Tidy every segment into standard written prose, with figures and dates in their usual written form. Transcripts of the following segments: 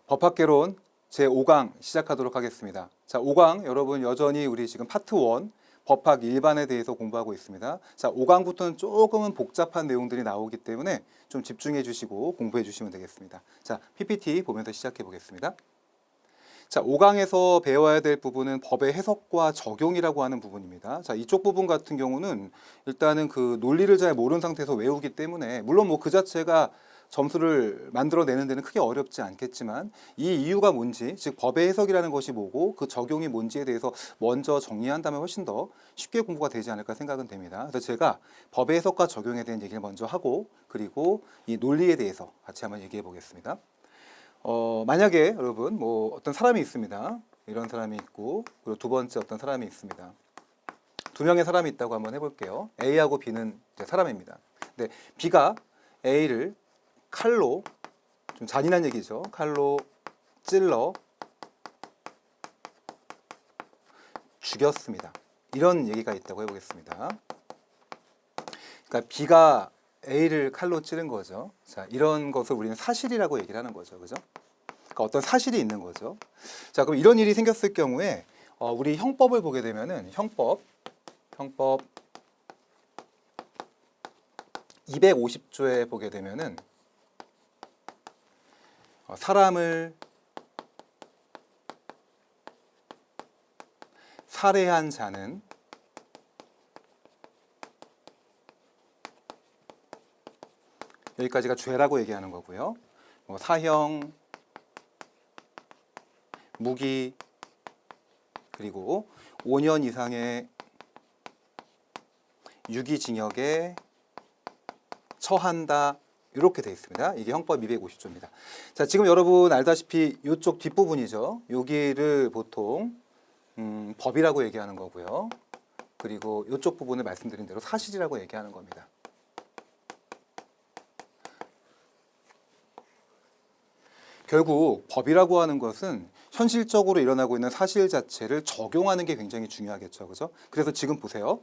법학개론 제5강 시작하도록 하겠습니다. 자, 5강 여러분 여전히 우리 지금 파트 1 법학 일반에 대해서 공부하고 있습니다. 자, 5강부터는 조금은 복잡한 내용들이 나오기 때문에 좀 집중해 주시고 공부해 주시면 되겠습니다. 자, PPT 보면서 시작해 보겠습니다. 자, 5강에서 배워야 될 부분은 법의 해석과 적용이라고 하는 부분입니다. 자, 이쪽 부분 같은 경우는 일단은 그 논리를 잘 모르는 상태에서 외우기 때문에 물론 뭐 그 자체가 점수를 만들어내는 데는 크게 어렵지 않겠지만 이 이유가 뭔지, 즉 법의 해석이라는 것이 뭐고 그 적용이 뭔지에 대해서 먼저 정리한다면 훨씬 더 쉽게 공부가 되지 않을까 생각은 됩니다. 그래서 제가 법의 해석과 적용에 대한 얘기를 먼저 하고 그리고 이 논리에 대해서 같이 한번 얘기해 보겠습니다. 만약에 여러분 뭐 어떤 사람이 있습니다. 이런 사람이 있고 그리고 두 번째 어떤 사람이 있습니다. 두 명의 사람이 있다고 한번 해볼게요. A하고 B는 이제 사람입니다. 근데 B가 A를 칼로, 좀 잔인한 얘기죠. 칼로 찔러 죽였습니다. 이런 얘기가 있다고 해보겠습니다. 그러니까 B가 A를 칼로 찌른 거죠. 자, 이런 것을 우리는 사실이라고 얘기를 하는 거죠. 그죠? 그러니까 어떤 사실이 있는 거죠. 자, 그럼 이런 일이 생겼을 경우에 우리 형법을 보게 되면은 형법 250조에 보게 되면은 사람을 살해한 자는 여기까지가 죄라고 얘기하는 거고요. 뭐 사형, 무기, 그리고 5년 이상의 유기징역에 처한다. 이렇게 되어 있습니다. 이게 형법 250조입니다. 자, 지금 여러분 알다시피 이쪽 뒷부분이죠. 여기를 보통 법이라고 얘기하는 거고요. 그리고 이쪽 부분을 말씀드린 대로 사실이라고 얘기하는 겁니다. 결국 법이라고 하는 것은 현실적으로 일어나고 있는 사실 자체를 적용하는 게 굉장히 중요하겠죠. 그죠? 그래서 지금 보세요.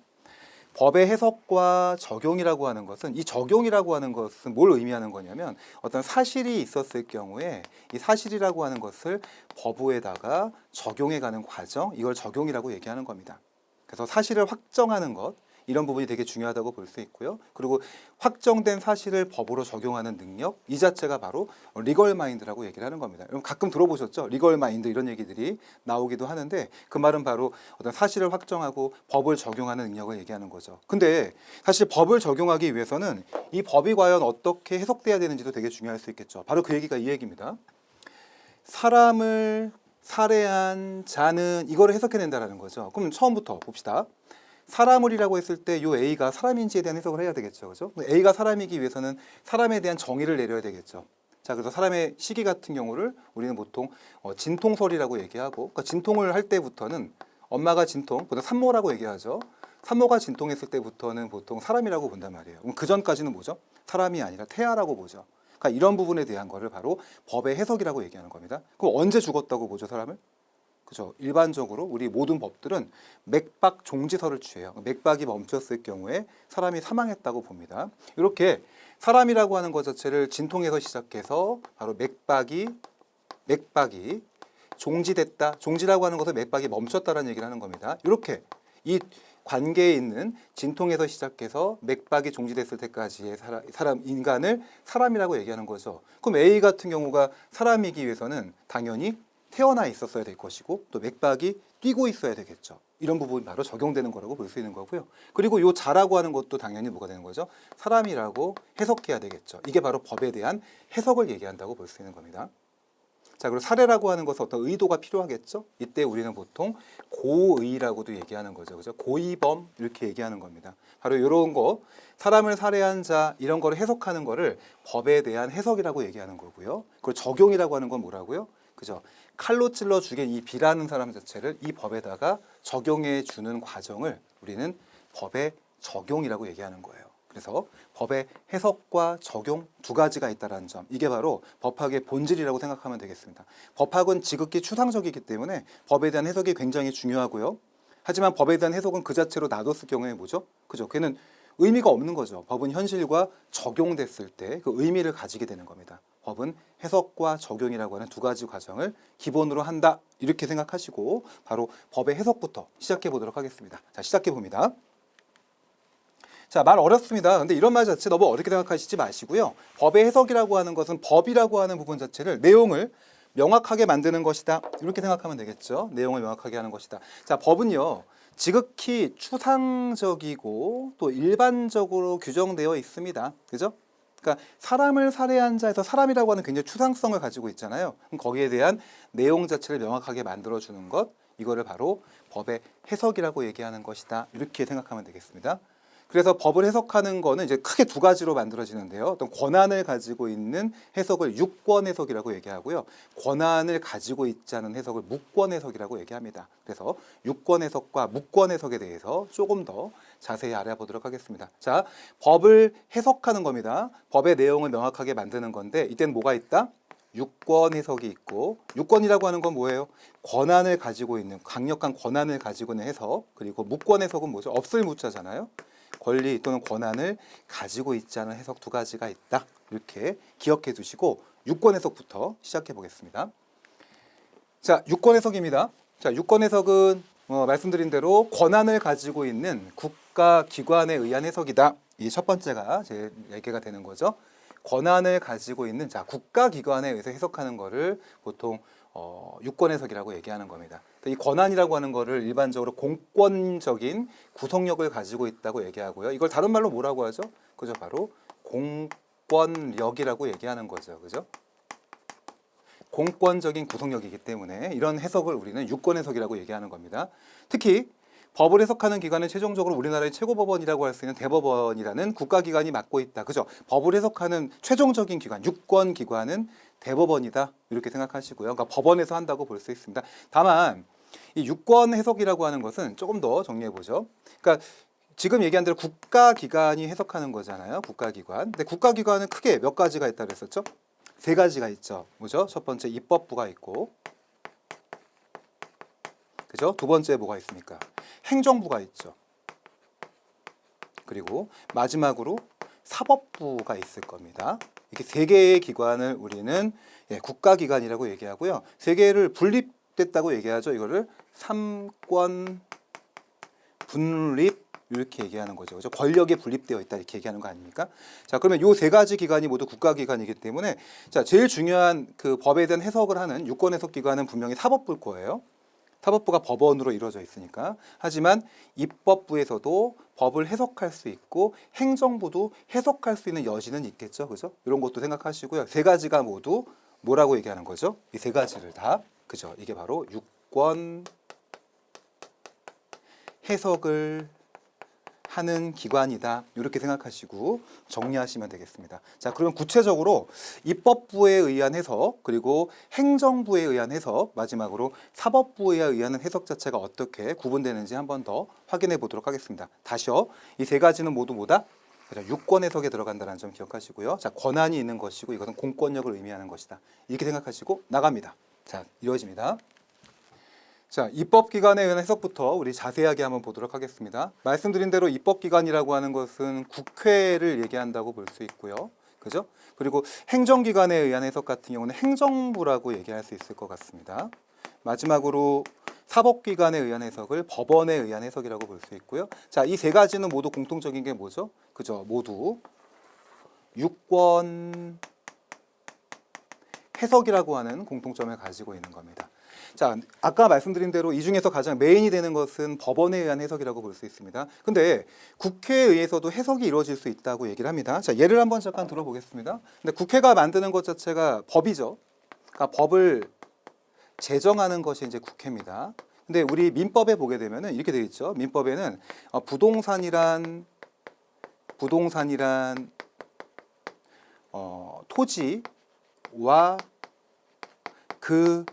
법의 해석과 적용이라고 하는 것은, 이 적용이라고 하는 것은 뭘 의미하는 거냐면 어떤 사실이 있었을 경우에 이 사실이라고 하는 것을 법으에다가 적용해가는 과정, 이걸 적용이라고 얘기하는 겁니다. 그래서 사실을 확정하는 것, 이런 부분이 되게 중요하다고 볼 수 있고요. 그리고 확정된 사실을 법으로 적용하는 능력, 이 자체가 바로 리걸 마인드라고 얘기를 하는 겁니다. 여러분 가끔 들어보셨죠? 리걸 마인드 이런 얘기들이 나오기도 하는데 그 말은 바로 어떤 사실을 확정하고 법을 적용하는 능력을 얘기하는 거죠. 근데 사실 법을 적용하기 위해서는 이 법이 과연 어떻게 해석돼야 되는지도 되게 중요할 수 있겠죠. 바로 그 얘기가 이 얘기입니다. 사람을 살해한 자는 이거를 해석해낸다는 거죠. 그럼 처음부터 봅시다. 사람을이라고 했을 때 요 A가 사람인지에 대한 해석을 해야 되겠죠. 그죠? A가 사람이기 위해서는 사람에 대한 정의를 내려야 되겠죠. 자, 그래서 사람의 시기 같은 경우를 우리는 보통 진통설이라고 얘기하고, 그러니까 진통을 할 때부터는 엄마가 진통, 보통 산모라고 얘기하죠. 산모가 진통했을 때부터는 보통 사람이라고 본단 말이에요. 그럼 그 전까지는 뭐죠? 사람이 아니라 태아라고 보죠. 그러니까 이런 부분에 대한 거를 바로 법의 해석이라고 얘기하는 겁니다. 그럼 언제 죽었다고 보죠, 사람을? 그죠? 일반적으로 우리 모든 법들은 맥박 종지설을 취해요. 맥박이 멈췄을 경우에 사람이 사망했다고 봅니다. 이렇게 사람이라고 하는 것 자체를 진통에서 시작해서 바로 맥박이 종지됐다. 종지라고 하는 것을 맥박이 멈췄다라는 얘기를 하는 겁니다. 이렇게 이 관계에 있는 진통에서 시작해서 맥박이 종지됐을 때까지의 인간을 사람이라고 얘기하는 거죠. 그럼 A 같은 경우가 사람이기 위해서는 당연히 태어나 있었어야 될 것이고 또 맥박이 뛰고 있어야 되겠죠. 이런 부분이 바로 적용되는 거라고 볼 수 있는 거고요. 그리고 요 자라고 하는 것도 당연히 뭐가 되는 거죠? 사람이라고 해석해야 되겠죠. 이게 바로 법에 대한 해석을 얘기한다고 볼 수 있는 겁니다. 자, 그리고 살해라고 하는 것은 어떤 의도가 필요하겠죠? 이때 우리는 보통 고의라고도 얘기하는 거죠. 그죠? 고의범 이렇게 얘기하는 겁니다. 바로 이런 거, 사람을 살해한 자 이런 거를 해석하는 거를 법에 대한 해석이라고 얘기하는 거고요. 그리고 적용이라고 하는 건 뭐라고요? 그죠? 칼로 찔러 죽인 이 B라는 사람 자체를 이 법에다가 적용해 주는 과정을 우리는 법의 적용이라고 얘기하는 거예요. 그래서 법의 해석과 적용 두 가지가 있다는 점, 이게 바로 법학의 본질이라고 생각하면 되겠습니다. 법학은 지극히 추상적이기 때문에 법에 대한 해석이 굉장히 중요하고요. 하지만 법에 대한 해석은 그 자체로 놔뒀을 경우에 뭐죠? 그죠? 걔는 의미가 없는 거죠. 법은 현실과 적용됐을 때 그 의미를 가지게 되는 겁니다. 법은 해석과 적용이라고 하는 두 가지 과정을 기본으로 한다. 이렇게 생각하시고 바로 법의 해석부터 시작해 보도록 하겠습니다. 자, 시작해 봅니다. 자, 말 어렵습니다. 근데 이런 말 자체 너무 어렵게 생각하시지 마시고요. 법의 해석이라고 하는 것은 법이라고 하는 부분 자체를 내용을 명확하게 만드는 것이다. 이렇게 생각하면 되겠죠. 내용을 명확하게 하는 것이다. 자, 법은요. 지극히 추상적이고 또 일반적으로 규정되어 있습니다. 그죠? 그러니까 사람을 살해한 자에서 사람이라고 하는 굉장히 추상성을 가지고 있잖아요. 그럼 거기에 대한 내용 자체를 명확하게 만들어주는 것, 이거를 바로 법의 해석이라고 얘기하는 것이다. 이렇게 생각하면 되겠습니다. 그래서 법을 해석하는 거는 이제 크게 두 가지로 만들어지는데요. 어떤 권한을 가지고 있는 해석을 유권 해석이라고 얘기하고요. 권한을 가지고 있지 않은 해석을 무권 해석이라고 얘기합니다. 그래서 유권 해석과 무권 해석에 대해서 조금 더 자세히 알아보도록 하겠습니다. 자, 법을 해석하는 겁니다. 법의 내용을 명확하게 만드는 건데 이때는 뭐가 있다? 유권 해석이 있고, 유권이라고 하는 건 뭐예요? 권한을 가지고 있는, 강력한 권한을 가지고 있는 해석. 그리고 무권 해석은 뭐죠? 없을 무자잖아요. 권리 또는 권한을 가지고 있지 않은 해석 두 가지가 있다. 이렇게 기억해 두시고 유권 해석부터 시작해 보겠습니다. 자, 유권 해석입니다. 자, 유권 해석은 말씀드린 대로 권한을 가지고 있는 국가기관에 의한 해석이다. 이 첫 번째가 제 얘기가 되는 거죠. 권한을 가지고 있는 국가기관에 의해서 해석하는 거를 보통 유권 해석이라고 얘기하는 겁니다. 이 권한이라고 하는 거를 일반적으로 공권적인 구속력을 가지고 있다고 얘기하고요. 이걸 다른 말로 뭐라고 하죠? 그죠? 바로 공권력이라고 얘기하는 거죠. 그죠? 공권적인 구속력이기 때문에 이런 해석을 우리는 유권 해석이라고 얘기하는 겁니다. 특히 법을 해석하는 기관은 최종적으로 우리나라의 최고법원이라고 할 수 있는 대법원이라는 국가기관이 맡고 있다. 그죠? 법을 해석하는 최종적인 기관, 유권 기관은 대법원이다. 이렇게 생각하시고요. 그러니까 법원에서 한다고 볼 수 있습니다. 다만 이 유권 해석이라고 하는 것은 조금 더 정리해 보죠. 그러니까 지금 얘기한 대로 국가기관이 해석하는 거잖아요. 국가기관. 근데 국가기관은 크게 몇 가지가 있다고 그랬었죠? 세 가지가 있죠. 뭐죠? 첫 번째 입법부가 있고, 그죠? 두 번째 뭐가 있습니까? 행정부가 있죠. 그리고 마지막으로 사법부가 있을 겁니다. 이렇게 세 개의 기관을 우리는 국가기관이라고 얘기하고요. 세 개를 분립됐다고 얘기하죠. 이거를 삼권 분립 이렇게 얘기하는 거죠. 그죠? 권력이 분립되어 있다 이렇게 얘기하는 거 아닙니까? 자, 그러면 요 세 가지 기관이 모두 국가기관이기 때문에 자, 제일 중요한 그 법에 대한 해석을 하는 유권 해석 기관은 분명히 사법부일 거예요. 사법부가 법원으로 이루어져 있으니까. 하지만 입법부에서도 법을 해석할 수 있고 행정부도 해석할 수 있는 여지는 있겠죠. 그죠? 이런 것도 생각하시고요. 세 가지가 모두 뭐라고 얘기하는 거죠? 이 세 가지를 다. 그죠? 이게 바로 유권 해석을 하는 기관이다. 이렇게 생각하시고 정리하시면 되겠습니다. 자, 그러면 구체적으로 입법부에 의한 해석, 그리고 행정부에 의한 해석, 마지막으로 사법부에 의한 해석 자체가 어떻게 구분되는지 한번 더 확인해 보도록 하겠습니다. 다시요. 이 세 가지는 모두 뭐다? 유권 해석에 들어간다는 점 기억하시고요. 자, 권한이 있는 것이고 이것은 공권력을 의미하는 것이다. 이렇게 생각하시고 나갑니다. 자, 이루어집니다. 자, 입법기관에 의한 해석부터 우리 자세하게 한번 보도록 하겠습니다. 말씀드린 대로 입법기관이라고 하는 것은 국회를 얘기한다고 볼 수 있고요. 그죠? 그리고 행정기관에 의한 해석 같은 경우는 행정부라고 얘기할 수 있을 것 같습니다. 마지막으로 사법기관에 의한 해석을 법원에 의한 해석이라고 볼 수 있고요. 자, 이 세 가지는 모두 공통적인 게 뭐죠? 그죠? 모두 유권 해석이라고 하는 공통점을 가지고 있는 겁니다. 자, 아까 말씀드린 대로 이 중에서 가장 메인이 되는 것은 법원에 의한 해석이라고 볼 수 있습니다. 근데 국회에 의해서도 해석이 이루어질 수 있다고 얘기를 합니다. 자, 예를 한번 잠깐 들어보겠습니다. 근데 국회가 만드는 것 자체가 법이죠. 그러니까 법을 제정하는 것이 이제 국회입니다. 근데 우리 민법에 보게 되면은 이렇게 되어 있죠. 민법에는 부동산이란 토지와 그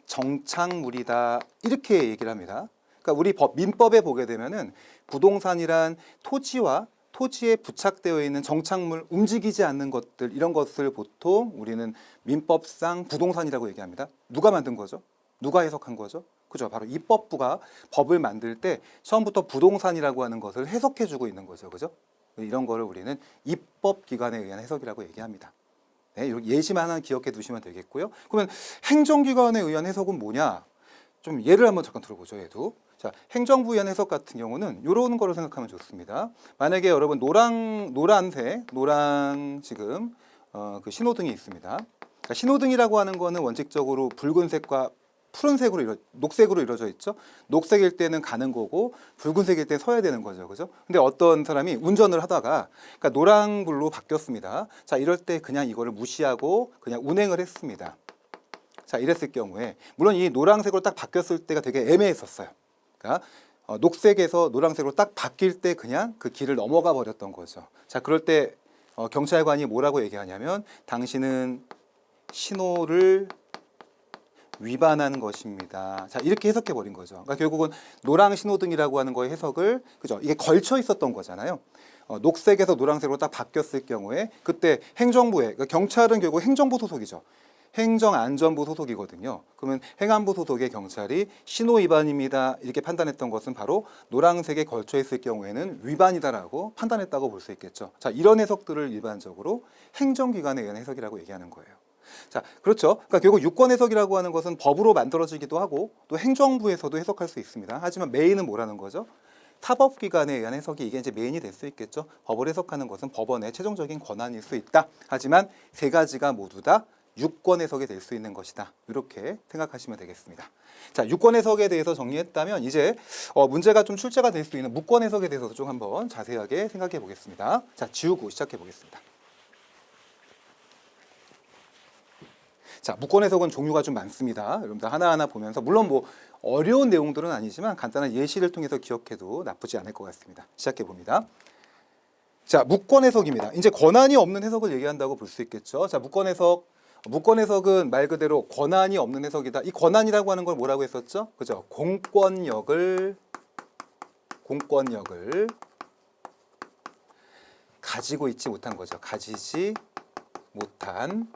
정착물이다 이렇게 얘기를 합니다. 그러니까 우리 민법에 보게 되면은 부동산이란 토지와 토지에 부착되어 있는 정착물, 움직이지 않는 것들 이런 것을 보통 우리는 민법상 부동산이라고 얘기합니다. 누가 만든 거죠? 누가 해석한 거죠? 그죠? 바로 입법부가 법을 만들 때 처음부터 부동산이라고 하는 것을 해석해주고 있는 거죠. 그죠? 이런 거를 우리는 입법기관에 의한 해석이라고 얘기합니다. 네, 이렇게 예시만 하나 기억해 두시면 되겠고요. 그러면 행정기관에 의한 해석은 뭐냐? 좀 예를 한번 잠깐 들어보죠. 얘도. 자, 행정부에 의한 해석 같은 경우는 이런 거를 생각하면 좋습니다. 만약에 여러분 노란 지금 그 신호등이 있습니다. 그러니까 신호등이라고 하는 거는 원칙적으로 붉은색과 푸른색으로 녹색으로 이루어져 있죠. 녹색일 때는 가는 거고 붉은색일 때는 서야 되는 거죠. 그죠? 근데 어떤 사람이 운전을 하다가 그러니까 노란불로 바뀌었습니다. 자, 이럴 때 그냥 이거를 무시하고 그냥 운행을 했습니다. 자, 이랬을 경우에 물론 이 노란색으로 딱 바뀌었을 때가 되게 애매했었어요. 그러니까 녹색에서 노란색으로 딱 바뀔 때 그냥 그 길을 넘어가 버렸던 거죠. 자, 그럴 때 경찰관이 뭐라고 얘기하냐면 당신은 신호를 위반한 것입니다. 자, 이렇게 해석해 버린 거죠. 그러니까 결국은 노랑 신호등이라고 하는 거의 해석을, 그죠? 이게 걸쳐 있었던 거잖아요. 녹색에서 노란색으로 딱 바뀌었을 경우에 그때 행정부에, 그러니까 경찰은 결국 행정부 소속이죠. 행정안전부 소속이거든요. 그러면 행안부 소속의 경찰이 신호 위반입니다. 이렇게 판단했던 것은 바로 노란색에 걸쳐 있을 경우에는 위반이다라고 판단했다고 볼 수 있겠죠. 자, 이런 해석들을 일반적으로 행정기관에 의한 해석이라고 얘기하는 거예요. 자, 그렇죠. 그러니까 결국 유권 해석이라고 하는 것은 법으로 만들어지기도 하고 또 행정부에서도 해석할 수 있습니다. 하지만 메인은 뭐라는 거죠? 사법기관에 의한 해석이 이게 이제 메인이 될 수 있겠죠. 법을 해석하는 것은 법원의 최종적인 권한일 수 있다. 하지만 세 가지가 모두 다 유권 해석이 될 수 있는 것이다. 이렇게 생각하시면 되겠습니다. 자, 유권 해석에 대해서 정리했다면 이제 문제가 좀 출제가 될 수 있는 무권 해석에 대해서도 좀 한번 자세하게 생각해 보겠습니다. 자, 지우고 시작해 보겠습니다. 자, 무권 해석은 종류가 좀 많습니다. 여러분들 하나하나 보면서 물론 뭐 어려운 내용들은 아니지만 간단한 예시를 통해서 기억해도 나쁘지 않을 것 같습니다. 시작해 봅니다. 자, 무권 해석입니다. 이제 권한이 없는 해석을 얘기한다고 볼 수 있겠죠. 자, 무권 해석은 말 그대로 권한이 없는 해석이다. 이 권한이라고 하는 걸 뭐라고 했었죠? 그죠? 공권력을 가지고 있지 못한 거죠. 가지지 못한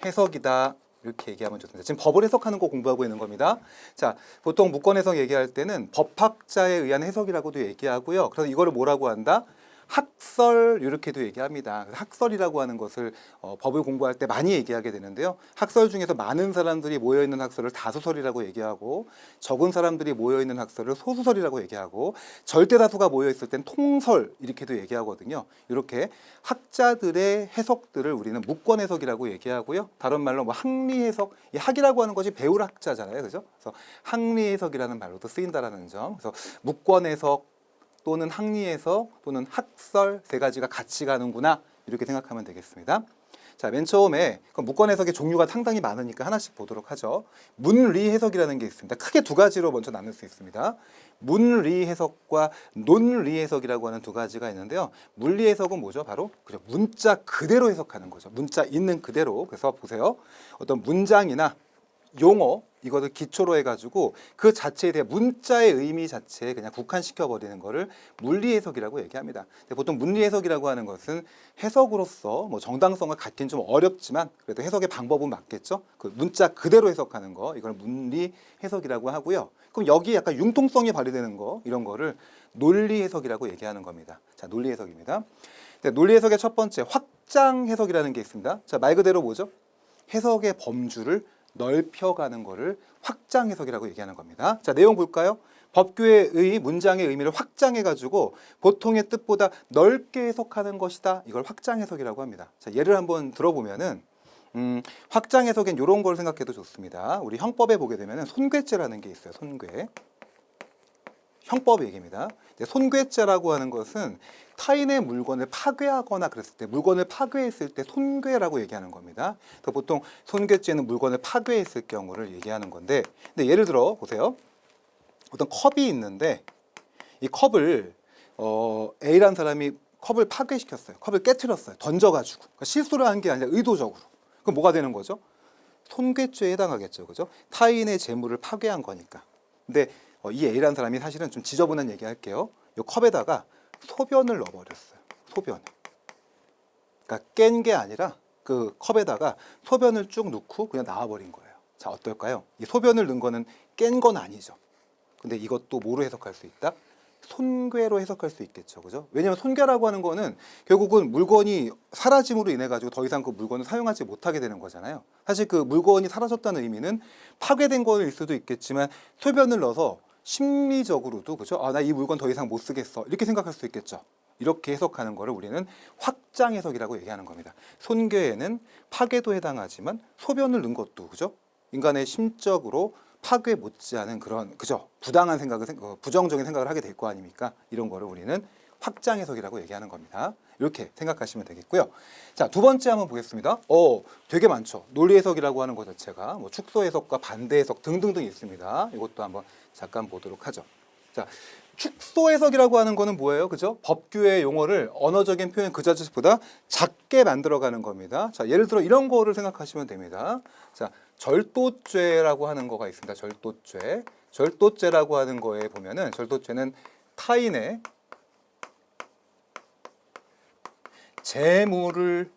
해석이다. 이렇게 얘기하면 좋습니다. 지금 법을 해석하는 거 공부하고 있는 겁니다. 자, 보통 무권 해석 얘기할 때는 법학자에 의한 해석이라고도 얘기하고요. 그래서 이거를 뭐라고 한다? 학설 이렇게도 얘기합니다. 학설이라고 하는 것을 법을 공부할 때 많이 얘기하게 되는데요. 학설 중에서 많은 사람들이 모여있는 학설을 다수설이라고 얘기하고 적은 사람들이 모여있는 학설을 소수설이라고 얘기하고 절대다수가 모여있을 땐 통설 이렇게도 얘기하거든요. 이렇게 학자들의 해석들을 우리는 무권 해석이라고 얘기하고요. 다른 말로 뭐 학리 해석, 이 학이라고 하는 것이 배울 학자잖아요. 그죠? 그래서 학리 해석이라는 말로도 쓰인다라는 점. 그래서 무권 해석 또는 학리 해석 또는 학설 세 가지가 같이 가는구나 이렇게 생각하면 되겠습니다. 자, 맨 처음에 무권 해석의 종류가 상당히 많으니까 하나씩 보도록 하죠. 문리 해석이라는 게 있습니다. 크게 두 가지로 먼저 나눌 수 있습니다. 문리 해석과 논리 해석이라고 하는 두 가지가 있는데요. 문리 해석은 뭐죠? 바로 그죠? 문자 그대로 해석하는 거죠. 문자 있는 그대로. 그래서 보세요. 어떤 문장이나 용어 이것을 기초로 해가지고 그 자체에 대한 문자의 의미 자체에 그냥 국한시켜 버리는 거를 문리 해석이라고 얘기합니다. 근데 보통 문리 해석이라고 하는 것은 해석으로서 뭐 정당성을 갖긴 좀 어렵지만 그래도 해석의 방법은 맞겠죠. 그 문자 그대로 해석하는 거 이걸 문리 해석이라고 하고요. 그럼 여기 약간 융통성이 발휘되는 거 이런 거를 논리 해석이라고 얘기하는 겁니다. 자, 논리 해석입니다. 논리 해석의 첫 번째 확장 해석이라는 게 있습니다. 자, 말 그대로 뭐죠? 해석의 범주를 넓혀가는 거를 확장 해석이라고 얘기하는 겁니다. 자, 내용 볼까요? 법규의 문장의 의미를 확장해가지고 보통의 뜻보다 넓게 해석하는 것이다. 이걸 확장 해석이라고 합니다. 자, 예를 한번 들어보면은 확장 해석엔 이런 걸 생각해도 좋습니다. 우리 형법에 보게 되면은 손괴죄라는 게 있어요. 손괴. 형법 얘기입니다. 손괴죄라고 하는 것은 타인의 물건을 파괴하거나 그랬을 때 물건을 파괴했을 때 손괴라고 얘기하는 겁니다. 또 보통 손괴죄는 물건을 파괴했을 경우를 얘기하는 건데 근데 예를 들어 보세요. 어떤 컵이 있는데 이 컵을 A라는 사람이 컵을 파괴시켰어요. 컵을 깨트렸어요. 던져가지고 그러니까 실수를 한 게 아니라 의도적으로. 그럼 뭐가 되는 거죠? 손괴죄에 해당하겠죠. 그죠? 타인의 재물을 파괴한 거니까. 근데 이 A라는 사람이 사실은 좀 지저분한 얘기 할게요. 이 컵에다가 소변을 넣어버렸어요. 소변. 그러니까 깬 게 아니라 그 컵에다가 소변을 쭉 넣고 그냥 나와버린 거예요. 자, 어떨까요? 이 소변을 넣은 거는 깬 건 아니죠. 근데 이것도 뭐로 해석할 수 있다? 손괴로 해석할 수 있겠죠. 그죠? 왜냐하면 손괴라고 하는 거는 결국은 물건이 사라짐으로 인해 가지고 더 이상 그 물건을 사용하지 못하게 되는 거잖아요. 사실 그 물건이 사라졌다는 의미는 파괴된 거일 수도 있겠지만 소변을 넣어서 심리적으로도 그죠? 아, 나 이 물건 더 이상 못 쓰겠어. 이렇게 생각할 수 있겠죠. 이렇게 해석하는 거를 우리는 확장 해석이라고 얘기하는 겁니다. 손괴에는 파괴도 해당하지만 소변을 넣은 것도 그죠? 인간의 심적으로 파괴 못지않은 그런 그죠? 부당한 생각을 부정적인 생각을 하게 될 거 아닙니까? 이런 거를 우리는 확장 해석이라고 얘기하는 겁니다. 이렇게 생각하시면 되겠고요. 자, 두 번째 한번 보겠습니다. 되게 많죠. 논리 해석이라고 하는 것 자체가 뭐 축소 해석과 반대 해석 등등등 있습니다. 이것도 한번 잠깐 보도록 하죠. 자, 축소 해석이라고 하는 거는 뭐예요? 그죠? 법규의 용어를 언어적인 표현 그 자체보다 작게 만들어가는 겁니다. 자, 예를 들어 이런 거를 생각하시면 됩니다. 자, 절도죄라고 하는 거가 있습니다. 절도죄. 절도죄라고 하는 거에 보면은 절도죄는 타인의 재물을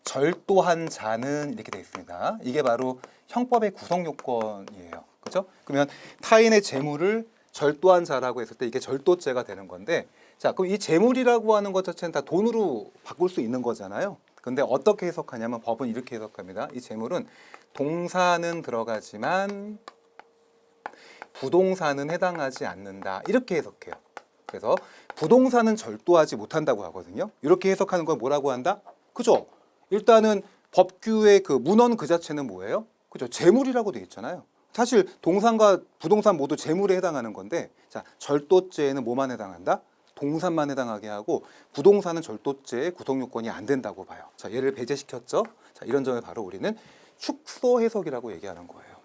절도한 자는 이렇게 되어 있습니다. 이게 바로 형법의 구성 요건이에요. 그렇죠? 그러면 타인의 재물을 절도한 자라고 했을 때 이게 절도죄가 되는 건데, 자, 그럼 이 재물이라고 하는 것 자체는 다 돈으로 바꿀 수 있는 거잖아요. 근데 어떻게 해석하냐면 법은 이렇게 해석합니다. 이 재물은 동사는 들어가지만 부동산은 해당하지 않는다. 이렇게 해석해요. 그래서 부동산은 절도하지 못한다고 하거든요. 이렇게 해석하는 걸 뭐라고 한다? 그죠? 일단은 법규의 그 문헌 그 자체는 뭐예요? 그죠? 재물이라고 돼 있잖아요. 사실 동산과 부동산 모두 재물에 해당하는 건데, 자, 절도죄에는 뭐만 해당한다? 동산만 해당하게 하고 부동산은 절도죄의 구성 요건이 안 된다고 봐요. 자, 얘를 배제시켰죠? 자, 이런 점을 바로 우리는 축소 해석이라고 얘기하는 거예요.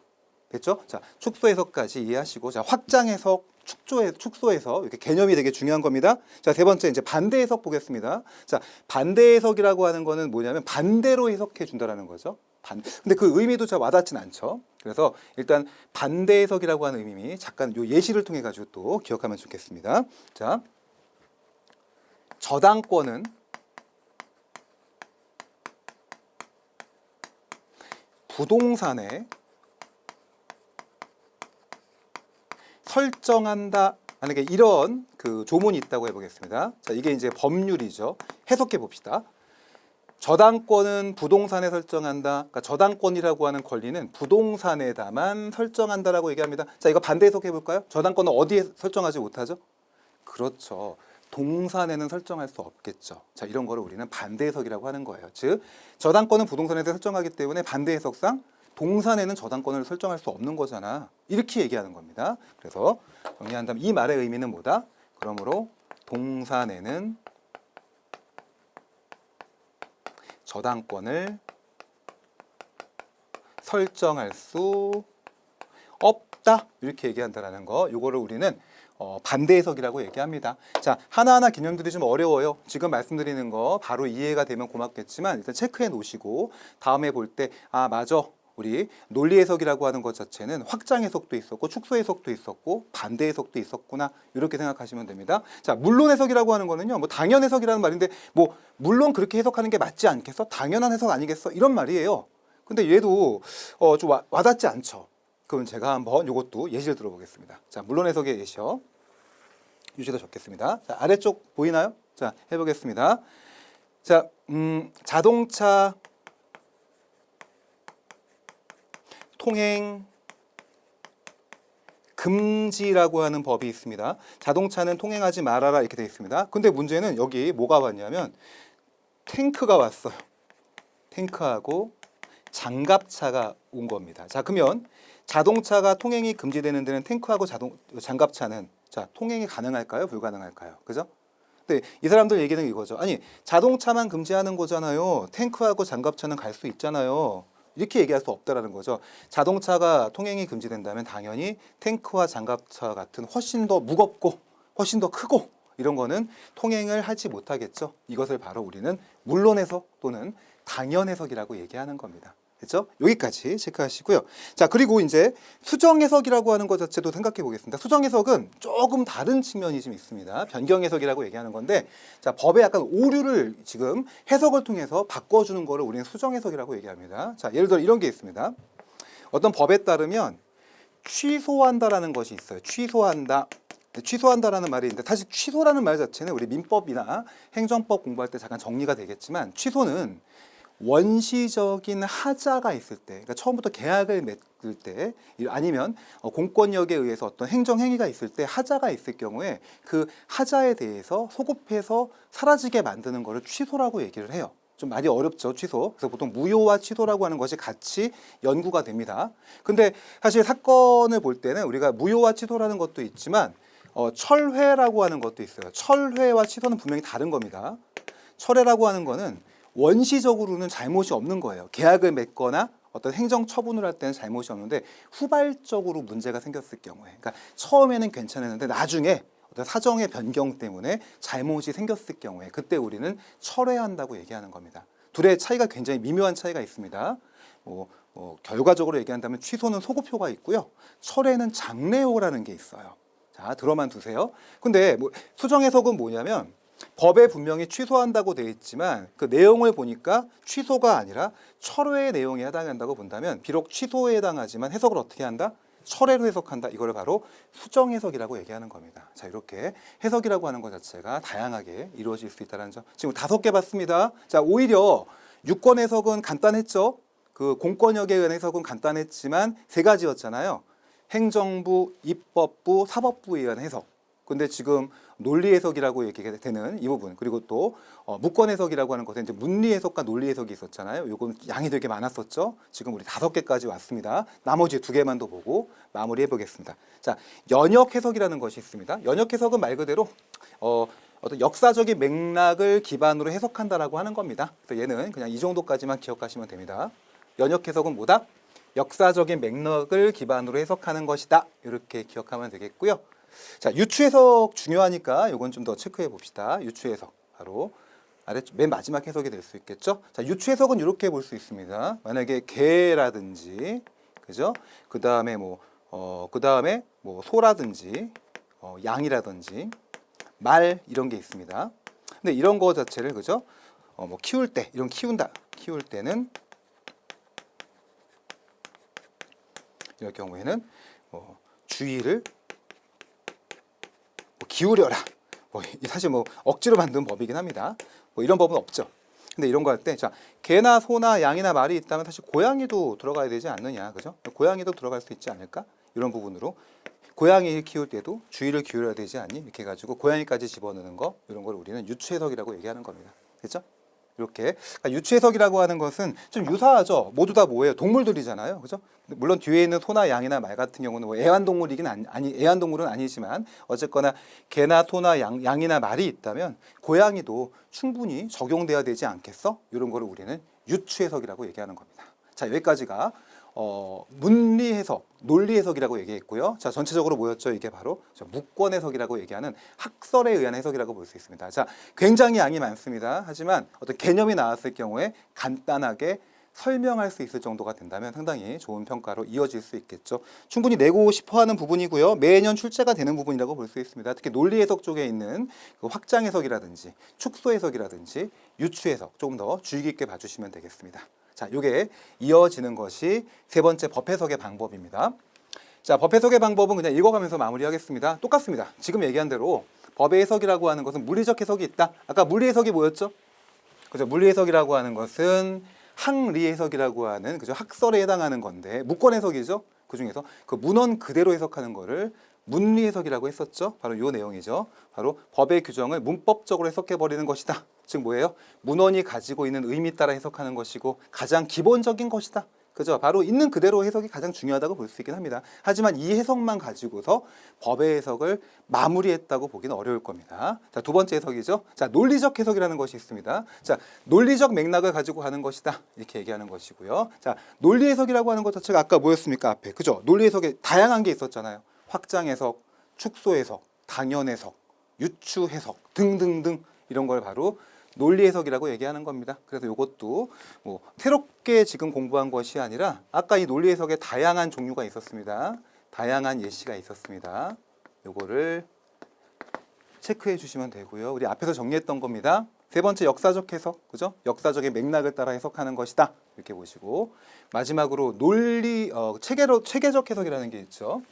됐죠? 자, 축소 해석까지 이해하시고, 자, 확장 해석, 축소 해석, 이렇게 개념이 되게 중요한 겁니다. 자, 세 번째 이제 반대 해석 보겠습니다. 자, 반대 해석이라고 하는 거는 뭐냐면 반대로 해석해 준다라는 거죠. 근데 그 의미도 잘 와닿진 않죠. 그래서 일단 반대 해석이라고 하는 의미 잠깐 요 예시를 통해 가지고 또 기억하면 좋겠습니다. 자, 저당권은 부동산에 설정한다 하는 게 이런 그 조문이 있다고 해보겠습니다. 자, 이게 이제 법률이죠. 해석해 봅시다. 저당권은 부동산에 설정한다. 그러니까 저당권이라고 하는 권리는 부동산에다만 설정한다라고 얘기합니다. 자, 이거 반대 해석해 볼까요? 저당권은 어디에 설정하지 못하죠? 그렇죠. 동산에는 설정할 수 없겠죠. 자, 이런 거를 우리는 반대 해석이라고 하는 거예요. 즉, 저당권은 부동산에서 설정하기 때문에 반대 해석상 동산에는 저당권을 설정할 수 없는 거잖아. 이렇게 얘기하는 겁니다. 그래서 정리한다면 이 말의 의미는 뭐다? 그러므로 동산에는 저당권을 설정할 수 없다. 이렇게 얘기한다는 거. 이거를 우리는 반대 해석이라고 얘기합니다. 자, 하나하나 개념들이 좀 어려워요. 지금 말씀드리는 거 바로 이해가 되면 고맙겠지만 일단 체크해 놓으시고 다음에 볼 때 아, 맞아. 우리 논리 해석이라고 하는 것 자체는 확장 해석도 있었고 축소 해석도 있었고 반대 해석도 있었구나 이렇게 생각하시면 됩니다. 자, 물론 해석이라고 하는 거는요, 뭐 당연 해석이라는 말인데 뭐 물론 그렇게 해석하는 게 맞지 않겠어? 당연한 해석 아니겠어? 이런 말이에요. 근데 얘도 좀 와닿지 않죠. 그럼 제가 한번 이것도 예시를 들어보겠습니다. 자, 물론 해석의 예시요. 유시도 적겠습니다. 자, 아래쪽 보이나요? 자, 해보겠습니다. 자, 자동차 통행 금지라고 하는 법이 있습니다. 자동차는 통행하지 말아라 이렇게 되어 있습니다. 근데 문제는 여기 뭐가 왔냐면 탱크가 왔어요. 탱크하고 장갑차가 온 겁니다. 자, 그러면 자동차가 통행이 금지되는 데는 탱크하고 장갑차는 자, 통행이 가능할까요? 불가능할까요? 그죠? 근데 이 사람들 얘기는 이거죠. 아니, 자동차만 금지하는 거잖아요. 탱크하고 장갑차는 갈 수 있잖아요. 이렇게 얘기할 수 없다라는 거죠. 자동차가 통행이 금지된다면 당연히 탱크와 장갑차 같은 훨씬 더 무겁고 훨씬 더 크고 이런 거는 통행을 하지 못하겠죠. 이것을 바로 우리는 물론 해석 또는 당연 해석이라고 얘기하는 겁니다. 그렇죠? 여기까지 체크하시고요. 자, 그리고 이제 수정 해석이라고 하는 것 자체도 생각해 보겠습니다. 수정 해석은 조금 다른 측면이 좀 있습니다. 변경 해석이라고 얘기하는 건데, 자, 법에 약간 오류를 지금 해석을 통해서 바꿔주는 거를 우리는 수정 해석이라고 얘기합니다. 자, 예를 들어 이런 게 있습니다. 어떤 법에 따르면 취소한다라는 것이 있어요. 취소한다. 취소한다라는 말이 있는데 사실 취소라는 말 자체는 우리 민법이나 행정법 공부할 때 잠깐 정리가 되겠지만 취소는 원시적인 하자가 있을 때, 그러니까 처음부터 계약을 맺을 때, 아니면 공권력에 의해서 어떤 행정행위가 있을 때 하자가 있을 경우에 그 하자에 대해서 소급해서 사라지게 만드는 것을 취소라고 얘기를 해요. 좀 많이 어렵죠, 취소. 그래서 보통 무효와 취소라고 하는 것이 같이 연구가 됩니다. 근데 사실 사건을 볼 때는 우리가 무효와 취소라는 것도 있지만 철회라고 하는 것도 있어요. 철회와 취소는 분명히 다른 겁니다. 철회라고 하는 거는 원시적으로는 잘못이 없는 거예요. 계약을 맺거나 어떤 행정 처분을 할 때는 잘못이 없는데 후발적으로 문제가 생겼을 경우에, 그러니까 처음에는 괜찮았는데 나중에 어떤 사정의 변경 때문에 잘못이 생겼을 경우에 그때 우리는 철회한다고 얘기하는 겁니다. 둘의 차이가 굉장히 미묘한 차이가 있습니다. 결과적으로 얘기한다면 취소는 소급효가 있고요. 철회는 장래효라는 게 있어요. 자, 들어만 두세요. 근데 수정 해석은 뭐냐면 법에 분명히 취소한다고 돼 있지만 그 내용을 보니까 취소가 아니라 철회의 내용에 해당한다고 본다면 비록 취소에 해당하지만 해석을 어떻게 한다? 철회로 해석한다. 이걸 바로 수정 해석이라고 얘기하는 겁니다. 자, 이렇게 해석이라고 하는 것 자체가 다양하게 이루어질 수 있다는 점. 지금 5개 봤습니다. 자, 오히려 유권 해석은 간단했죠. 그 공권력에 의한 해석은 간단했지만 3가지였잖아요. 행정부, 입법부, 사법부에 의한 해석. 근데 지금 논리 해석이라고 얘기가 되는 이 부분, 그리고 또 무권 해석이라고 하는 것은 이제 문리 해석과 논리 해석이 있었잖아요. 요건 양이 되게 많았었죠. 지금 우리 5개까지 왔습니다. 나머지 2개만 더 보고 마무리해 보겠습니다. 자, 연역 해석이라는 것이 있습니다. 연역 해석은 말 그대로 어떤 역사적인 맥락을 기반으로 해석한다라고 하는 겁니다. 그래서 얘는 그냥 이 정도까지만 기억하시면 됩니다. 연역 해석은 뭐다? 역사적인 맥락을 기반으로 해석하는 것이다. 이렇게 기억하면 되겠고요. 자, 유추해석 중요하니까 이건 좀 더 체크해 봅시다. 유추해석 바로 맨 마지막 해석이 될 수 있겠죠. 자, 유추해석은 이렇게 볼 수 있습니다. 만약에 개라든지, 그죠? 그 다음에 소라든지, 양이라든지, 말 이런 게 있습니다. 근데 이런 거 자체를, 그죠? 키울 때, 이런 키울 때는 이럴 경우에는 주의를 기울여라. 사실 억지로 만든 법이긴 합니다. 이런 법은 없죠. 근데 이런 거 할 때, 자, 개나 소나 양이나 말이 있다면 사실 고양이도 들어가야 되지 않느냐, 그죠? 고양이도 들어갈 수 있지 않을까? 이런 부분으로 고양이 키울 때도 주의를 기울여야 되지 않니? 이렇게 해가지고 고양이까지 집어넣는 거, 이런 걸 우리는 유추해석이라고 얘기하는 겁니다. 그렇죠? 이렇게 그러니까 유추해석이라고 하는 것은 좀 유사하죠. 모두 다 뭐예요? 동물들이잖아요, 그죠? 물론 뒤에 있는 소나 양이나 말 같은 경우는 애완동물이긴 애완동물은 아니지만 어쨌거나 개나 소나 양이나 말이 있다면 고양이도 충분히 적용돼야 되지 않겠어? 이런 거를 우리는 유추해석이라고 얘기하는 겁니다. 자, 여기까지가 문리 해석, 논리 해석이라고 얘기했고요. 자, 전체적으로 뭐였죠? 이게 바로 무권 해석이라고 얘기하는 학설에 의한 해석이라고 볼 수 있습니다. 자, 굉장히 양이 많습니다. 하지만 어떤 개념이 나왔을 경우에 간단하게 설명할 수 있을 정도가 된다면 상당히 좋은 평가로 이어질 수 있겠죠. 충분히 내고 싶어하는 부분이고요. 매년 출제가 되는 부분이라고 볼 수 있습니다. 특히 논리 해석 쪽에 있는 그 확장 해석이라든지 축소 해석이라든지 유추 해석 조금 더 주의 깊게 봐주시면 되겠습니다. 자, 이게 이어지는 것이 3번째 법 해석의 방법입니다. 자, 법 해석의 방법은 그냥 읽어가면서 마무리하겠습니다. 똑같습니다. 지금 얘기한 대로 법의 해석이라고 하는 것은 물리적 해석이 있다. 아까 물리 해석이 뭐였죠? 그죠? 물리 해석이라고 하는 것은 학리 해석이라고 하는, 그죠? 학설에 해당하는 건데 무권 해석이죠. 그 중에서 그 문헌 그대로 해석하는 거를 문리 해석이라고 했었죠. 바로 이 내용이죠. 바로 법의 규정을 문법적으로 해석해 버리는 것이다. 즉 뭐예요? 문헌이 가지고 있는 의미 따라 해석하는 것이고 가장 기본적인 것이다. 그죠? 바로 있는 그대로 해석이 가장 중요하다고 볼 수 있긴 합니다. 하지만 이 해석만 가지고서 법의 해석을 마무리했다고 보기는 어려울 겁니다. 자, 2번째 해석이죠. 자, 논리적 해석이라는 것이 있습니다. 자, 논리적 맥락을 가지고 하는 것이다. 이렇게 얘기하는 것이고요. 자, 논리 해석이라고 하는 것 자체가 아까 뭐였습니까? 앞에. 그죠? 논리 해석에 다양한 게 있었잖아요. 확장 해석, 축소 해석, 당연 해석, 유추 해석 등등등 이런 걸 바로 논리 해석이라고 얘기하는 겁니다. 그래서 이것도 새롭게 지금 공부한 것이 아니라 아까 이 논리 해석에 다양한 종류가 있었습니다. 다양한 예시가 있었습니다. 요거를 체크해 주시면 되고요. 우리 앞에서 정리했던 겁니다. 3번째 역사적 해석, 그죠? 역사적인 맥락을 따라 해석하는 것이다. 이렇게 보시고 마지막으로 체계적 해석이라는 게 있죠.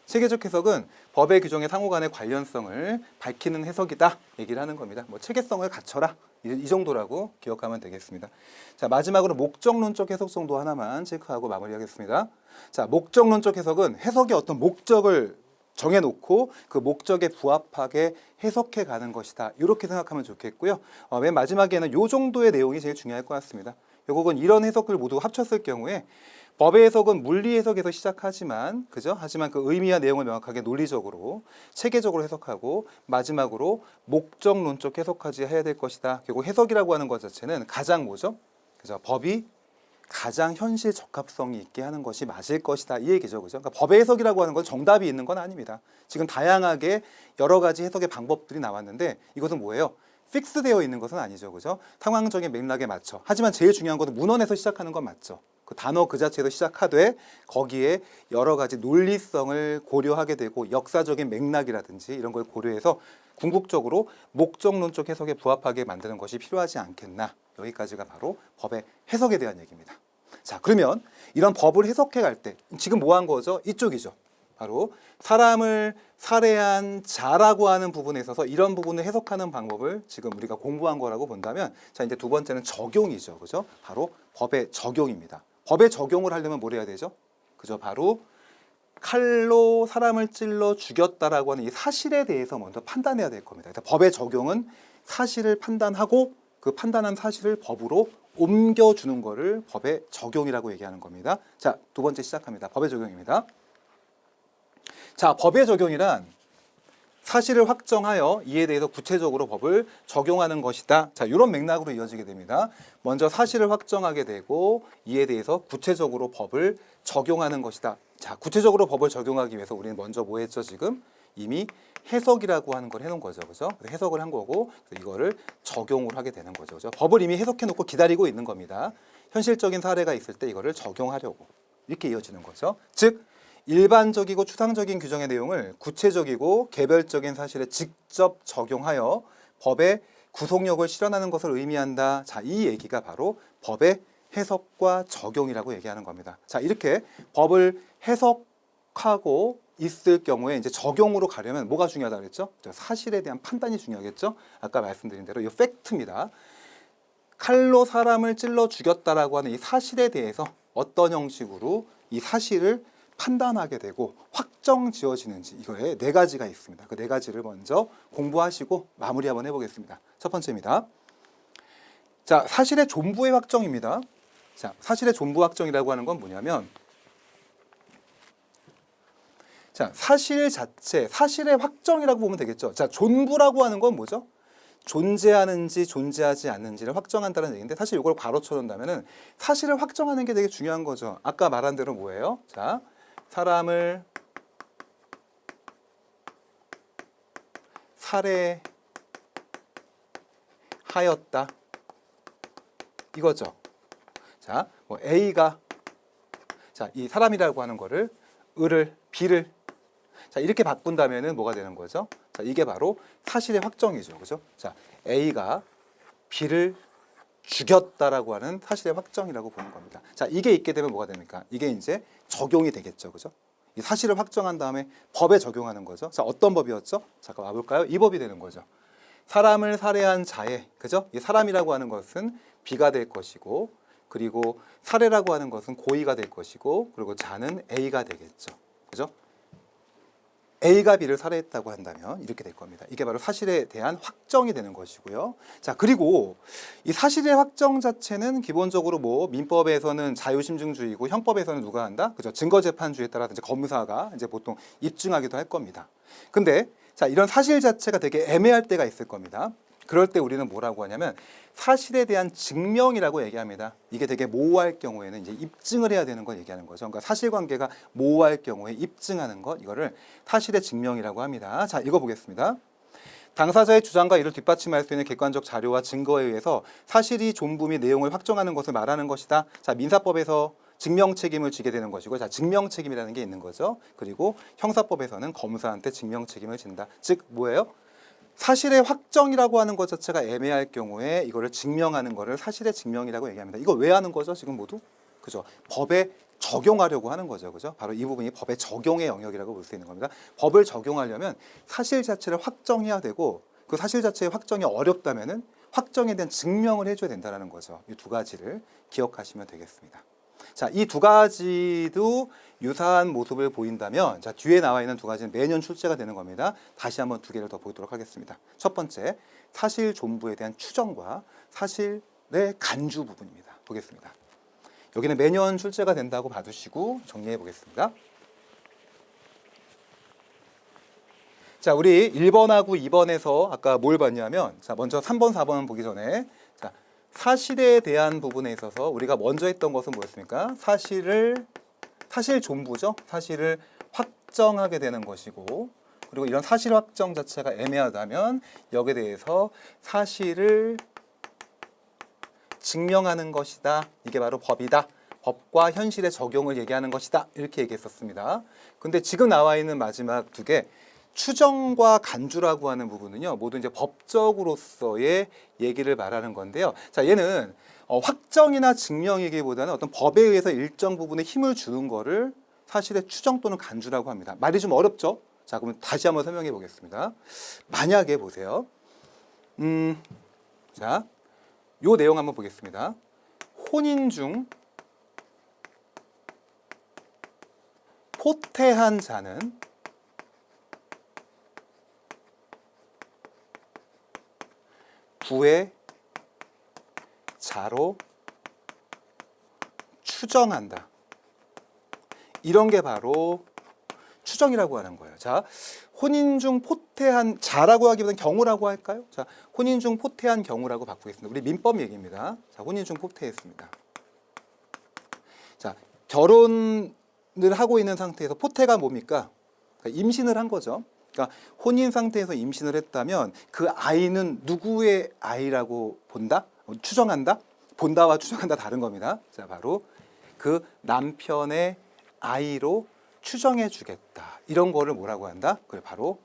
체계적 해석은 법의 규정의 상호 간의 관련성을 밝히는 해석이다 얘기를 하는 겁니다. 뭐 체계성을 갖춰라 이 정도라고 기억하면 되겠습니다. 자, 마지막으로 목적론적 해석 정도 하나만 체크하고 마무리하겠습니다. 자, 목적론적 해석은 해석의 어떤 목적을 정해놓고 그 목적에 부합하게 해석해 가는 것이다. 이렇게 생각하면 좋겠고요. 맨 마지막에는 이 정도의 내용이 제일 중요할 것 같습니다. 결국은 이런 해석을 모두 합쳤을 경우에 법의 해석은 물리 해석에서 시작하지만, 그죠? 하지만 그 의미와 내용을 명확하게 논리적으로, 체계적으로 해석하고 마지막으로 목적론적 해석까지 해야 될 것이다. 결국 해석이라고 하는 것 자체는 가장 뭐죠? 그죠? 법이 가장 현실 적합성이 있게 하는 것이 맞을 것이다. 이 얘기죠. 그죠? 그러니까 법의 해석이라고 하는 건 정답이 있는 건 아닙니다. 지금 다양하게 여러 가지 해석의 방법들이 나왔는데 이것은 뭐예요? 픽스되어 있는 것은 아니죠. 그죠? 상황적인 맥락에 맞춰. 하지만 제일 중요한 것은 문헌에서 시작하는 건 맞죠. 그 단어 그 자체에서 시작하되 거기에 여러 가지 논리성을 고려하게 되고 역사적인 맥락이라든지 이런 걸 고려해서 궁극적으로 목적론적 해석에 부합하게 만드는 것이 필요하지 않겠나. 여기까지가 바로 법의 해석에 대한 얘기입니다. 자, 그러면 이런 법을 해석해 갈 때 지금 뭐 한 거죠? 이쪽이죠. 바로 사람을 살해한 자라고 하는 부분에 있어서 이런 부분을 해석하는 방법을 지금 우리가 공부한 거라고 본다면 자, 이제 두 번째는 적용이죠. 그죠? 바로 법의 적용입니다. 법의 적용을 하려면 뭘 해야 되죠? 그죠? 바로 칼로 사람을 찔러 죽였다라고 하는 이 사실에 대해서 먼저 판단해야 될 겁니다. 그래서 법의 적용은 사실을 판단하고 그 판단한 사실을 법으로 옮겨주는 거를 법의 적용이라고 얘기하는 겁니다. 자, 두 번째 시작합니다. 법의 적용입니다. 자, 법의 적용이란 사실을 확정하여 이에 대해서 구체적으로 법을 적용하는 것이다. 자, 이런 맥락으로 이어지게 됩니다. 먼저 사실을 확정하게 되고 이에 대해서 구체적으로 법을 적용하는 것이다. 자, 구체적으로 법을 적용하기 위해서 우리는 먼저 뭐 했죠? 지금 이미 해석이라고 하는 걸 해놓은 거죠. 그죠? 해석을 한 거고 이거를 적용을 하게 되는 거죠. 그죠? 법을 이미 해석해 놓고 기다리고 있는 겁니다. 현실적인 사례가 있을 때 이거를 적용하려고 이렇게 이어지는 거죠. 즉 일반적이고 추상적인 규정의 내용을 구체적이고 개별적인 사실에 직접 적용하여 법의 구속력을 실현하는 것을 의미한다. 자, 이 얘기가 바로 법의 해석과 적용이라고 얘기하는 겁니다. 자, 이렇게 법을 해석하고 있을 경우에 이제 적용으로 가려면 뭐가 중요하다고 그랬죠? 사실에 대한 판단이 중요하겠죠? 아까 말씀드린 대로 이 팩트입니다. 칼로 사람을 찔러 죽였다라고 하는 이 사실에 대해서 어떤 형식으로 이 사실을 판단하게 되고 확정 지어지는지 이거에 네 가지가 있습니다. 그 네 가지를 먼저 공부하시고 마무리 한번 해보겠습니다. 첫 번째입니다. 자, 사실의 존부의 확정입니다. 자, 사실의 존부 확정이라고 하는 건 뭐냐면 자, 사실 자체, 사실의 확정이라고 보면 되겠죠. 자, 존부라고 하는 건 뭐죠? 존재하는지 존재하지 않는지를 확정한다는 얘기인데 사실 이걸 괄호 쳐놓는다면은 사실을 확정하는 게 되게 중요한 거죠. 아까 말한 대로 뭐예요? 자, 사람을 살해하였다. 이거죠. 자, 뭐 A가 자, 이 사람이라고 하는 거를 을을 B를 자, 이렇게 바꾼다면은 뭐가 되는 거죠? 자, 이게 바로 사실의 확정이죠. 그죠? 자, A가 B를 죽였다라고 하는 사실의 확정이라고 보는 겁니다. 자, 이게 있게 되면 뭐가 됩니까? 이게 이제 적용이 되겠죠. 그죠? 이 사실을 확정한 다음에 법에 적용하는 거죠. 자, 어떤 법이었죠? 잠깐 와볼까요? 이 법이 되는 거죠. 사람을 살해한 자의, 그죠? 이 사람이라고 하는 것은 B가 될 것이고, 그리고 살해라고 하는 것은 고의가 될 것이고, 그리고 자는 A가 되겠죠. 그죠? A가 B를 살해했다고 한다면 이렇게 될 겁니다. 이게 바로 사실에 대한 확정이 되는 것이고요. 자, 그리고 이 사실의 확정 자체는 기본적으로 뭐 민법에서는 자유심증주의고 형법에서는 누가 한다? 그죠? 증거재판주의에 따라 이제 검사가 이제 보통 입증하기도 할 겁니다. 근데 자, 이런 사실 자체가 되게 애매할 때가 있을 겁니다. 그럴 때 우리는 뭐라고 하냐면 사실에 대한 증명이라고 얘기합니다. 이게 되게 모호할 경우에는 이제 입증을 해야 되는 걸 얘기하는 거죠. 그러니까 사실관계가 모호할 경우에 입증하는 것, 이거를 사실의 증명이라고 합니다. 자, 읽어보겠습니다. 당사자의 주장과 이를 뒷받침할 수 있는 객관적 자료와 증거에 의해서 사실이 존부 및 내용을 확정하는 것을 말하는 것이다. 자, 민사법에서 증명 책임을 지게 되는 것이고, 자, 증명 책임이라는 게 있는 거죠. 그리고 형사법에서는 검사한테 증명 책임을 진다. 즉 뭐예요? 사실의 확정이라고 하는 것 자체가 애매할 경우에 이거를 증명하는 거를 사실의 증명이라고 얘기합니다. 이거 왜 하는 거죠? 지금 모두? 그죠? 법에 적용하려고 하는 거죠. 그죠? 바로 이 부분이 법의 적용의 영역이라고 볼 수 있는 겁니다. 법을 적용하려면 사실 자체를 확정해야 되고 그 사실 자체의 확정이 어렵다면은 확정에 대한 증명을 해줘야 된다는 거죠. 이 두 가지를 기억하시면 되겠습니다. 자, 이 두 가지도 유사한 모습을 보인다면 자, 뒤에 나와 있는 두 가지는 매년 출제가 되는 겁니다. 다시 한번 두 개를 더 보도록 하겠습니다. 첫 번째, 사실 존부에 대한 추정과 사실의 간주 부분입니다. 보겠습니다. 여기는 매년 출제가 된다고 봐두시고 정리해 보겠습니다. 자, 우리 1번하고 2번에서 아까 뭘 봤냐면 자, 먼저 3번, 4번 보기 전에 자, 사실에 대한 부분에 있어서 우리가 먼저 했던 것은 뭐였습니까? 사실 존부죠. 사실을 확정하게 되는 것이고 그리고 이런 사실 확정 자체가 애매하다면 여기에 대해서 사실을 증명하는 것이다. 이게 바로 법이다. 법과 현실의 적용을 얘기하는 것이다. 이렇게 얘기했었습니다. 근데 지금 나와 있는 마지막 두 개 추정과 간주라고 하는 부분은요. 모두 이제 법적으로서의 얘기를 말하는 건데요. 자, 얘는 확정이나 증명이기보다는 어떤 법에 의해서 일정 부분에 힘을 주는 거를 사실의 추정 또는 간주라고 합니다. 말이 좀 어렵죠? 자, 그러면 다시 한번 설명해 보겠습니다. 만약에 보세요. 자, 요 내용 한번 보겠습니다. 혼인 중 포태한 자는 부의 자로 추정한다. 이런 게 바로 추정이라고 하는 거예요. 자, 혼인 중 포태한 자라고 하기보다는 경우라고 할까요? 자, 혼인 중 포태한 경우라고 바꾸겠습니다. 우리 민법 얘기입니다. 자, 혼인 중 포태했습니다. 자, 결혼을 하고 있는 상태에서 포태가 뭡니까? 그러니까 임신을 한 거죠. 그러니까 혼인 상태에서 임신을 했다면 그 아이는 누구의 아이라고 본다? 추정한다? 본다와 추정한다 다른 겁니다. 자, 바로 그 남편의 아이로 추정해 주겠다. 이런 거를 뭐라고 한다? 그걸 바로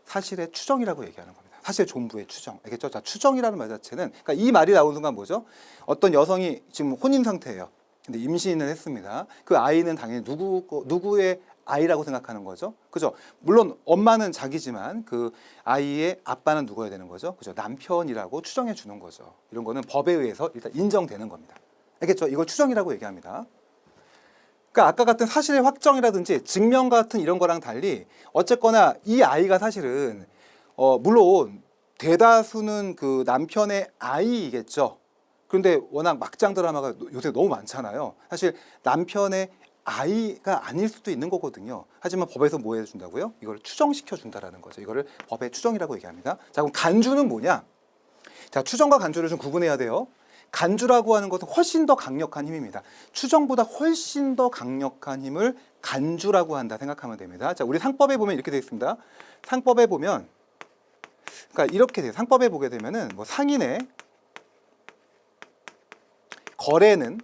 사실의 추정이라고 얘기하는 겁니다. 사실 존부의 추정. 알겠죠? 자, 추정이라는 말 자체는 그러니까 이 말이 나오는 순간 뭐죠? 어떤 여성이 지금 혼인 상태예요. 근데 임신을 했습니다. 그 아이는 당연히 누구의 아이라고 생각하는 거죠. 그죠? 물론 엄마는 자기지만 그 아이의 아빠는 누구여야 되는 거죠? 그죠? 남편이라고 추정해 주는 거죠. 이런 거는 법에 의해서 일단 인정되는 겁니다. 알겠죠? 이걸 추정이라고 얘기합니다. 그러니까 아까 같은 사실의 확정이라든지 증명 같은 이런 거랑 달리 어쨌거나 이 아이가 사실은 물론 대다수는 그 남편의 아이이겠죠. 그런데 워낙 막장 드라마가 요새 너무 많잖아요. 사실 남편의 아이가 아닐 수도 있는 거거든요. 하지만 법에서 뭐 해준다고요? 이걸 추정시켜 준다라는 거죠. 이거를 법의 추정이라고 얘기합니다. 자, 그럼 간주는 뭐냐? 자, 추정과 간주를 좀 구분해야 돼요. 간주라고 하는 것은 훨씬 더 강력한 힘입니다. 추정보다 훨씬 더 강력한 힘을 간주라고 한다 생각하면 됩니다. 자, 우리 상법에 보면 이렇게 되어 있습니다. 상법에 보면 그러니까 이렇게 돼요. 상법에 보게 되면은 뭐 상인의 거래는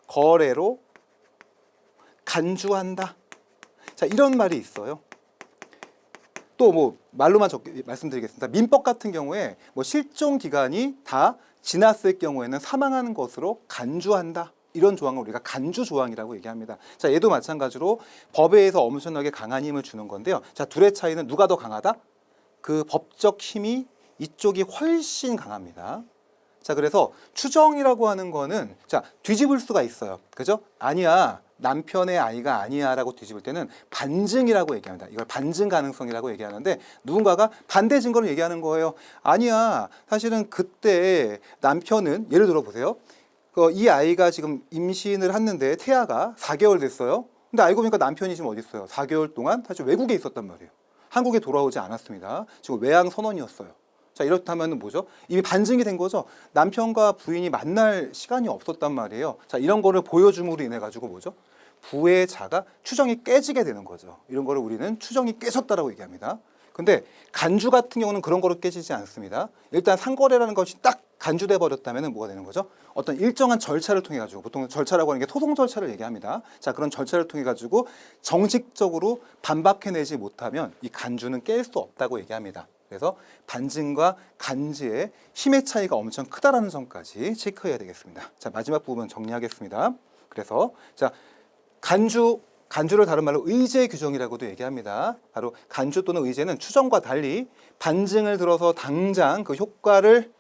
상거래로 간주한다. 자, 이런 말이 있어요. 또 뭐 말로만 말씀드리겠습니다. 민법 같은 경우에 뭐 실종 기간이 다 지났을 경우에는 사망하는 것으로 간주한다. 이런 조항을 우리가 간주 조항이라고 얘기합니다. 자, 얘도 마찬가지로 법에 의해서 엄청나게 강한 힘을 주는 건데요. 자, 둘의 차이는 누가 더 강하다? 그 법적 힘이 이쪽이 훨씬 강합니다. 자, 그래서 추정이라고 하는 거는 자, 뒤집을 수가 있어요. 그죠? 아니야. 남편의 아이가 아니야라고 뒤집을 때는 반증이라고 얘기합니다. 이걸 반증 가능성이라고 얘기하는데 누군가가 반대 증거를 얘기하는 거예요. 아니야. 사실은 그때 남편은 예를 들어 보세요. 이 아이가 지금 임신을 했는데 태아가 4개월 됐어요. 근데 알고 보니까 남편이 지금 어디 있어요? 4개월 동안 사실 외국에 있었단 말이에요. 한국에 돌아오지 않았습니다. 지금 외양 선언이었어요. 자, 이렇다면 뭐죠? 이미 반증이 된 거죠. 남편과 부인이 만날 시간이 없었단 말이에요. 자, 이런 거를 보여줌으로 인해 가지고 뭐죠? 부의 자가 추정이 깨지게 되는 거죠. 이런 거를 우리는 추정이 깨졌다라고 얘기합니다. 근데 간주 같은 경우는 그런 거로 깨지지 않습니다. 일단 상거래라는 것이 딱 간주돼 버렸다면 뭐가 되는 거죠? 어떤 일정한 절차를 통해 가지고, 보통 절차라고 하는 게 소송 절차를 얘기합니다. 자, 그런 절차를 통해 가지고 정식적으로 반박해내지 못하면 이 간주는 깰 수 없다고 얘기합니다. 그래서 반증과 간지의 힘의 차이가 엄청 크다라는 점까지 체크해야 되겠습니다. 자, 마지막 부분 정리하겠습니다. 그래서 자, 간주를 다른 말로 의제 규정이라고도 얘기합니다. 바로 간주 또는 의제는 추정과 달리 반증을 들어서 당장 그 효과를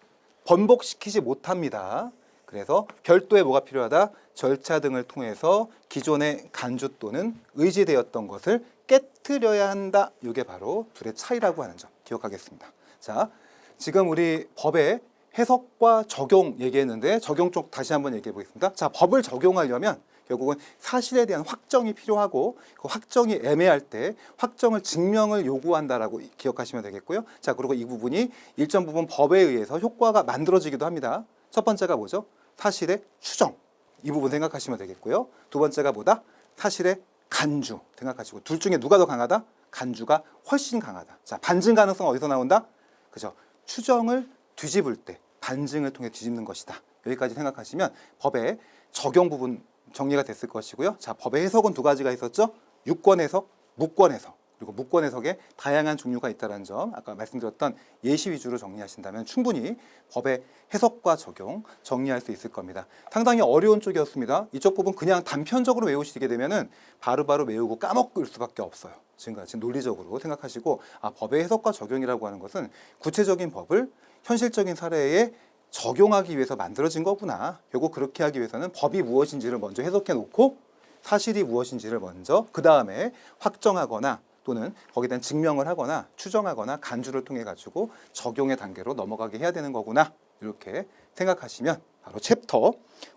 번복시키지 못합니다. 그래서 별도의 뭐가 필요하다? 절차 등을 통해서 기존의 간주 또는 의지되었던 것을 깨트려야 한다. 이게 바로 둘의 차이라고 하는 점 기억하겠습니다. 자, 지금 우리 법의 해석과 적용 얘기했는데 적용 쪽 다시 한번 얘기해 보겠습니다. 자, 법을 적용하려면 결국은 사실에 대한 확정이 필요하고 그 확정이 애매할 때 확정을 증명을 요구한다라고 기억하시면 되겠고요. 자, 그리고 이 부분이 일정 부분 법에 의해서 효과가 만들어지기도 합니다. 첫 번째가 뭐죠? 사실의 추정. 이 부분 생각하시면 되겠고요. 두 번째가 뭐다? 사실의 간주 생각하시고 둘 중에 누가 더 강하다? 간주가 훨씬 강하다. 자, 반증 가능성 어디서 나온다? 그죠? 추정을 뒤집을 때 반증을 통해 뒤집는 것이다. 여기까지 생각하시면 법의 적용 부분 정리가 됐을 것이고요. 자, 법의 해석은 두 가지가 있었죠. 유권 해석, 무권 해석. 그리고 무권 해석에 다양한 종류가 있다는 점, 아까 말씀드렸던 예시 위주로 정리하신다면 충분히 법의 해석과 적용 정리할 수 있을 겁니다. 상당히 어려운 쪽이었습니다. 이쪽 부분 그냥 단편적으로 외우시게 되면은 바로바로 외우고 까먹을 수밖에 없어요. 지금까지 논리적으로 생각하시고, 아, 법의 해석과 적용이라고 하는 것은 구체적인 법을 현실적인 사례에 적용하기 위해서 만들어진 거구나. 결국 그렇게 하기 위해서는 법이 무엇인지를 먼저 해석해 놓고 사실이 무엇인지를 먼저 그 다음에 확정하거나 또는 거기에 대한 증명을 하거나 추정하거나 간주를 통해 가지고 적용의 단계로 넘어가게 해야 되는 거구나. 이렇게 생각하시면 바로 챕터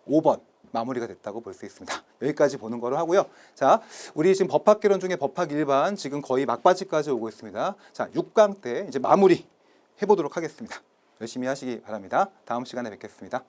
5번 마무리가 됐다고 볼 수 있습니다. 여기까지 보는 거로 하고요. 자, 우리 지금 법학개론 중에 법학 일반 지금 거의 막바지까지 오고 있습니다. 자, 6강 때 이제 마무리 해보도록 하겠습니다. 열심히 하시기 바랍니다. 다음 시간에 뵙겠습니다.